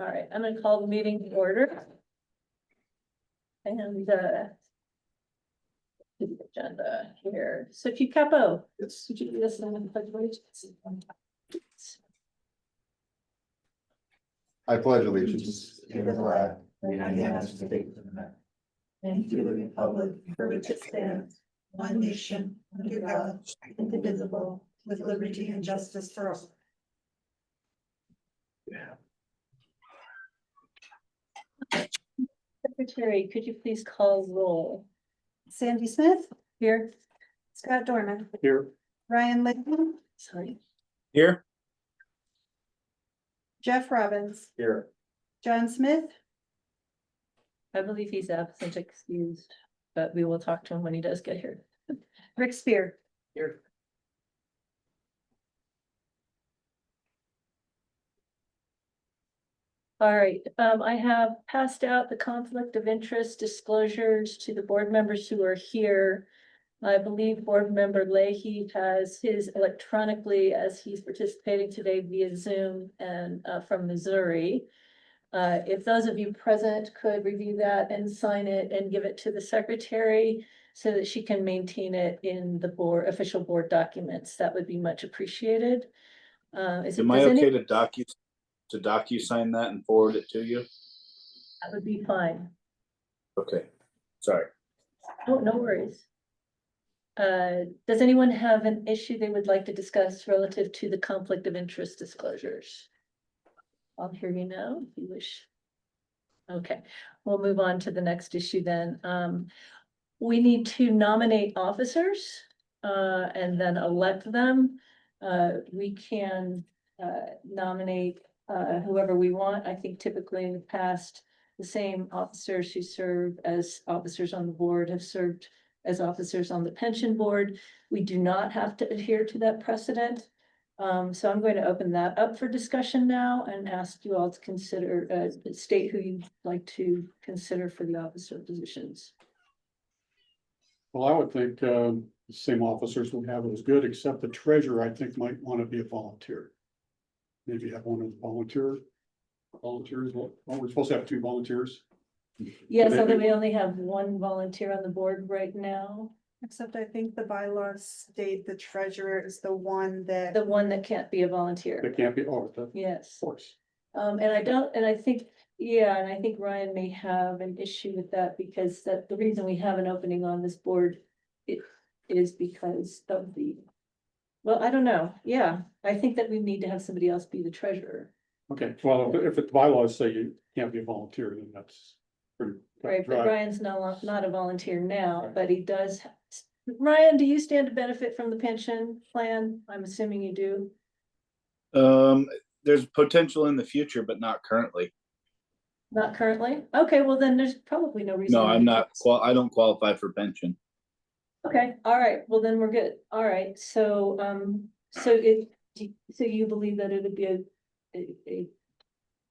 All right, I'm gonna call the meeting to order. And the agenda here. Sophie Capo. Yes. Would you do this in the pledge of allegiance? I pledge allegiance to the flag of the United States of America, and to the republic for which it stands, one nation, under God, indivisible, with liberty and justice for all. Secretary, could you please call roll? Sandy Smith, Here, Scott Dorman, Here. Ryan Lichtman, sorry. Here. Jeff Robbins, Here. John Smith, I believe he's absent excused, but we will talk to him when he does get here. Rick Spear. Here. All right, I have passed out the conflict of interest disclosures to the board members who are here. I believe board member Leahy has his electronically as he's participating today via Zoom and from Missouri. If those of you present could review that and sign it and give it to the secretary so that she can maintain it in the board official board documents, that would be much appreciated. Am I okay to docu-sign that and forward it to you? That would be fine. Okay, sorry. Oh, no worries. Does anyone have an issue they would like to discuss relative to the conflict of interest disclosures? I'll hear you now if you wish. Okay, we'll move on to the next issue then. We need to nominate officers and then elect them. We can nominate whoever we want. I think typically in the past, the same officers who serve as officers on the board have served as officers on the pension board. We do not have to adhere to that precedent. So I'm going to open that up for discussion now and ask you all to consider, state who you'd like to consider for the officer positions. Well, I would think the same officers would have it as good, except the treasurer, I think, might want to be a volunteer. Maybe have one of the volunteers. Well, we're supposed to have 2 volunteers. Yes, although we only have one volunteer on the board right now, Except I think the bylaws state the treasurer is the one that. the one that can't be a They volunteer. can't be, of Yes. course. And I think, and I think Ryan may have an issue with that because the reason we have an opening on this board. It is because of well, I don't know. Yeah, I think that we need to have somebody else be the treasurer. Okay, well, if the bylaws say you can't be a volunteer, then that's pretty. Right, but dry. Ryan's not a volunteer now, Right. but he does. Ryan, do you stand to benefit from the pension plan? I'm assuming you do. There's potential in the future, but not currently. Not currently? Okay, well then there's probably no reason. No, to I'm do not, this. I don't qualify for pension. Okay, all right, well then we're good. All right, so, so you believe that it would be a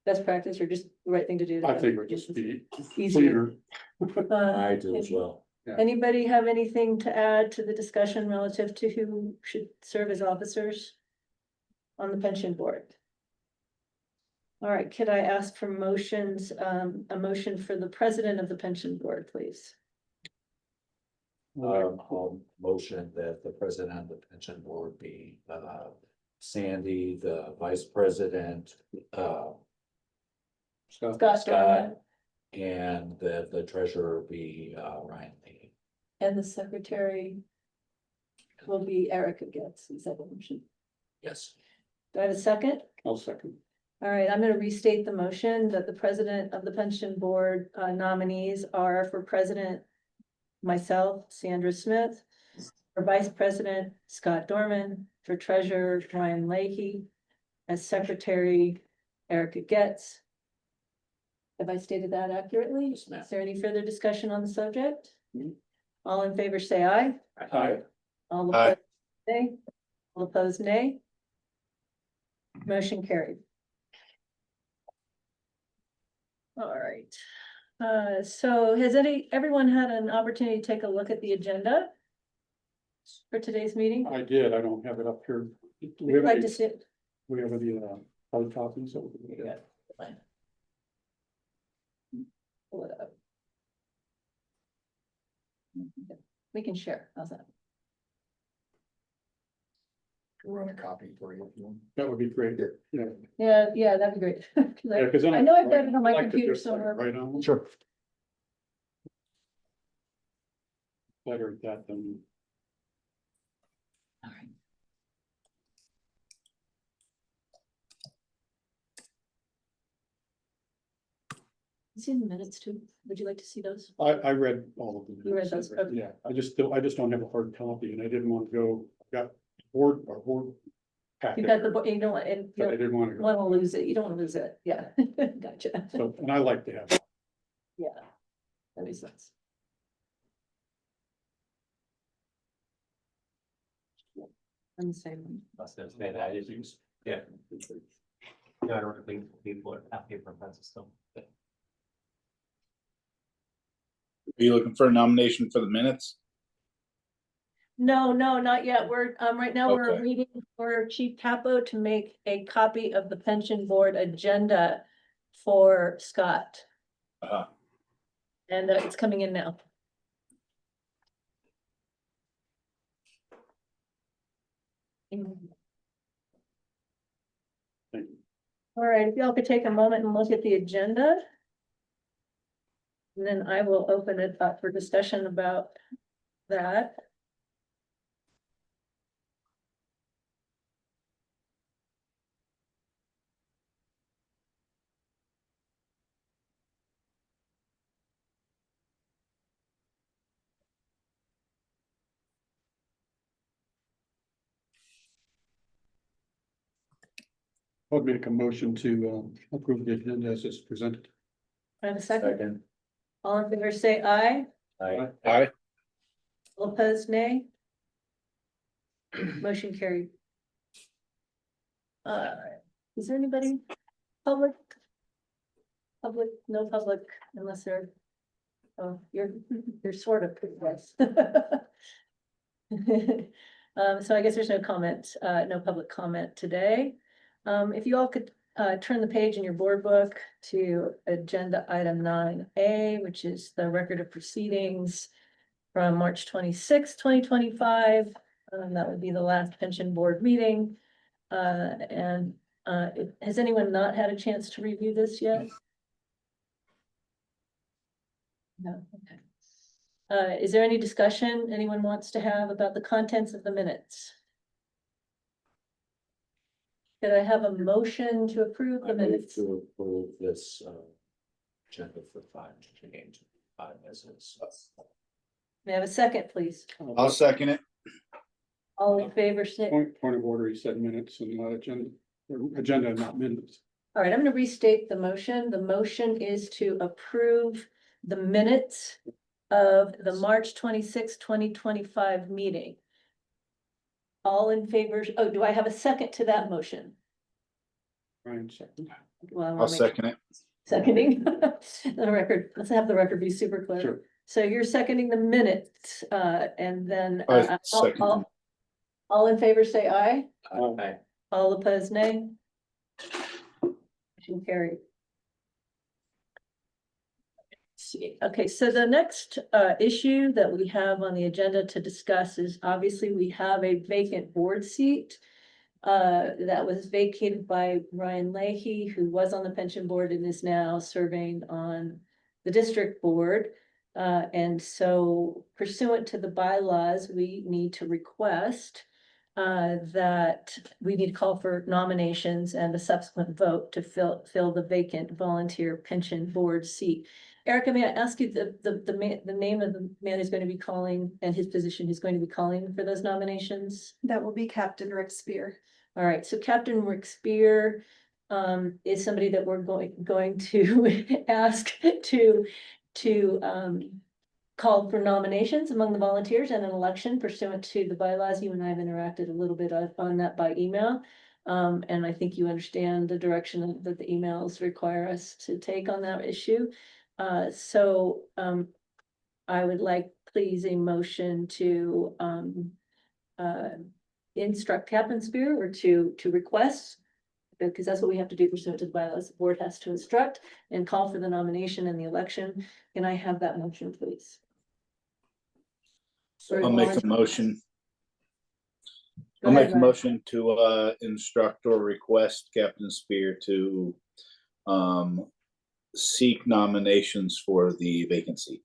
best practice or just the right thing to do? I think it would just be Easier. cleaner. I do as well. Anybody have anything to add to the discussion relative to who should serve as officers on the pension board? All right, could I ask for motions, a motion for the president of the pension board, please? I'll motion that the president of the pension board be Sandy, the vice president, Scott. Scott, Scott, and that the treasurer be Ryan Lee. and the secretary will be Erica Getz. Is that a motion? Yes. Do I have a second? I'll second. All right, I'm gonna restate the motion that the president of the pension board nominees are for president, myself, Sandra Smith, for vice president, Scott Dorman, for treasurer, Ryan Leahy, as secretary, Erica Getz. Have I stated that accurately? Yes, ma'am. Is there any further discussion on the subject? Mhm. All in favor, say aye. Aye. All Aye. opposed, nay. All opposed, nay. Motion carried. All right. So has everyone had an opportunity to take a look at the agenda for today's meeting? I did, I don't have it up here. Do we Would have like any, to sit. we have any hard copies? That we can look at? We can share, how's that? Run a copy for you if you want. That would be great. Yeah. Yeah, that'd be great. 'Cause Yeah, 'cause then I know I've got it on I my like to computer just, like, somewhere. Right on. Sure. Better at that than. All right. You see the minutes too? Would you like to see those? I read all of them. You read those, okay. Yeah, I just don't have a hard copy and I didn't want to go, got board. Packet, You got the, you don't want, and you but I don't didn't want to go. want to lose it. You don't want to lose it. Yeah, gotcha. So, and I like to have. Yeah, that makes sense. I'm the same. one. Must have said that issues. Yeah. No, I don't think people are happy for pencil still. Are you looking for a nomination for the minutes? No, not yet. We're, right now we're Okay. waiting for Chief Capo to make a copy of the pension board agenda for Scott. Uh, And it's coming in now. Thank you. All right, if y'all could take a moment and look at the agenda. And then I will open it up for discussion about that. I would make a motion to approve the agenda as it's presented. I have a second. All in favor, say aye. Aye. All opposed, nay. Motion carried. Is there anybody public? Public, no public unless they're, oh, you're sort of, yes. So I guess there's no comment, no public comment today. If you all could turn the page in your board book to agenda item 9A, which is the record of proceedings from March 26, 2025. That would be the last pension board meeting. Has anyone not had a chance to review this yet? No, okay. Is there any discussion anyone wants to have about the contents of the minutes? Could I have a motion to approve I the move minutes? to approve this agenda for five as is. May I have a second, please? I'll second it. All in favor, say. Point of order, he said minutes and not agenda, not minutes. All right, I'm gonna restate the motion. The motion is to approve the minutes of the March 26, 2025 meeting. All in favor, oh, do I have a second to that motion? Ryan second. Well, I wanna I'll make- second it. Seconding the record, let's have the record be super clear. Sure. So you're seconding the minutes, and then, I second. all in favor, say aye. Aye. All opposed, nay. Motion carried. See, okay, so the next issue that we have on the agenda to discuss is obviously we have a vacant board seat. That was vacated by Ryan Leahy, who was on the pension board and is now serving on the district board. And so pursuant to the bylaws, we need to request that we need to call for nominations and a subsequent vote to fill the vacant volunteer pension board seat. Erica, may I ask you the name of the man who's going to be calling and his position who's going to be calling for those nominations? That will be Captain Rick Spear. All right, so Captain Rick Spear is somebody that we're going to ask to call for nominations among the volunteers and an election pursuant to the bylaws. You and I have interacted a little bit on that by email. And I think you understand the direction that the emails require us to take on that issue. So I would like, please, a motion to instruct Captain Spear or to request, because that's what we have to do pursuant to the bylaws. The board has to instruct and call for the nomination and the election. Can I have that motion, please? I'll make a motion. Go I'll ahead, make a Ryan. motion to instruct or request Captain Spear to seek nominations for the vacancy.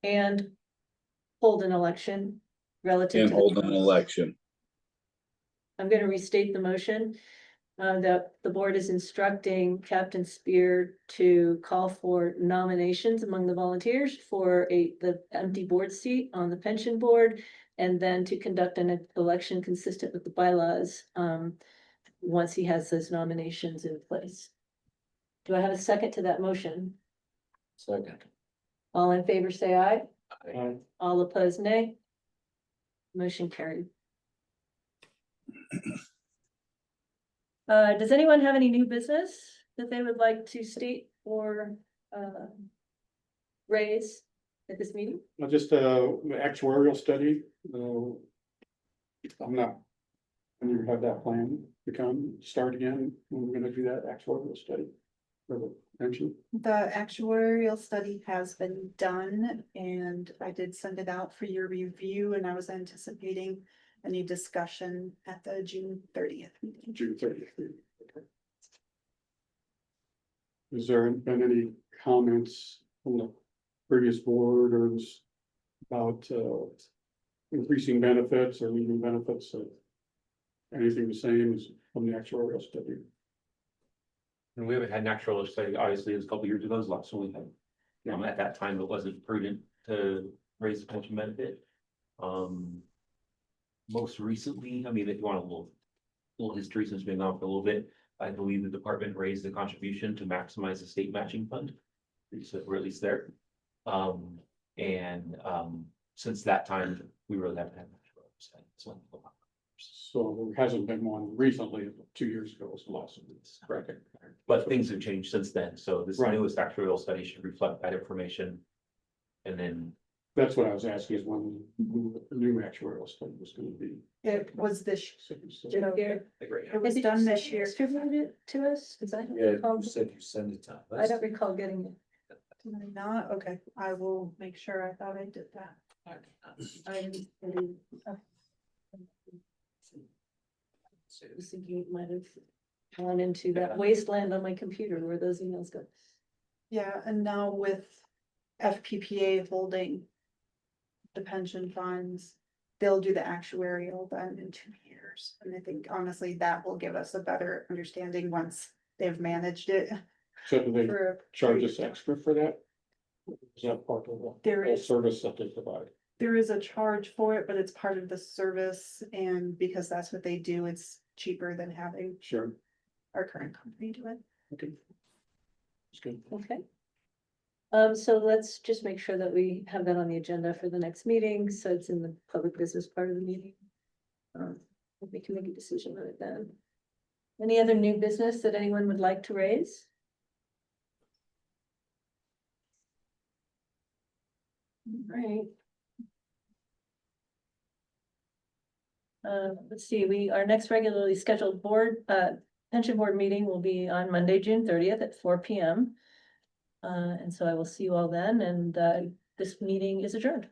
And hold an election relative And to. hold an election. I'm gonna restate the motion. That the board is instructing Captain Spear to call for nominations among the volunteers for the empty board seat on the pension board. And then to conduct an election consistent with the bylaws, once he has those nominations in place. Do I have a second to that motion? Second. All in favor, say aye. Aye. All opposed, nay. Motion carried. Does anyone have any new business that they would like to state or raise at this meeting? Just the actuarial study, I'm not. When you have that plan to start again, when we're gonna do that actuarial study for the pension. The actuarial study has been done and I did send it out for your review and I was anticipating any discussion at the June 30th meeting. June 30th. Has there been any comments from the previous board or about increasing benefits or leaving benefits? Anything the same as from the actuarial study? And we haven't had an actual study, obviously, it was a couple years ago, it was last one we had. At that time, it wasn't prudent to raise the pension benefit. Most recently, I mean, if you want a little history since we've been gone for a little bit, I believe the department raised the contribution to maximize the state matching fund. So we're at least there. Since that time, we really haven't had much. So there hasn't been one recently, 2 years ago was the last one. Correct. But things have changed since then, so this Right. newest actuarial study should reflect that information. And then, That's what I was asking is when the new actuarial study was gonna be. It was this, it was Has done this year. Distributed it to us? 'Cause I don't Yeah, recall, you said you sent it to us. I don't recall getting it. Did I not? Okay, I will make sure. I thought I did that. I was thinking it might have gone into that wasteland on my computer where those emails go. Yeah, and now with FPPA holding the pension funds, they'll do the actuarial then in 2 years. And I think honestly, that will give us a better understanding once they've managed it So do they for. charge us extra for that? Is that part of the There whole is, service that they provide? there is a charge for it, but it's part of the service and because that's what they do, it's cheaper than having Sure. our current company do it. Okay. It's good. Okay. So let's just make sure that we have that on the agenda for the next meeting, so it's in the public business part of the meeting. We can make a decision on it then. Any other new business that anyone would like to raise? Right. Let's see, our next regularly scheduled pension board meeting will be on Monday, June 30th at 4 p.m. And so I will see you all then, and this meeting is adjourned.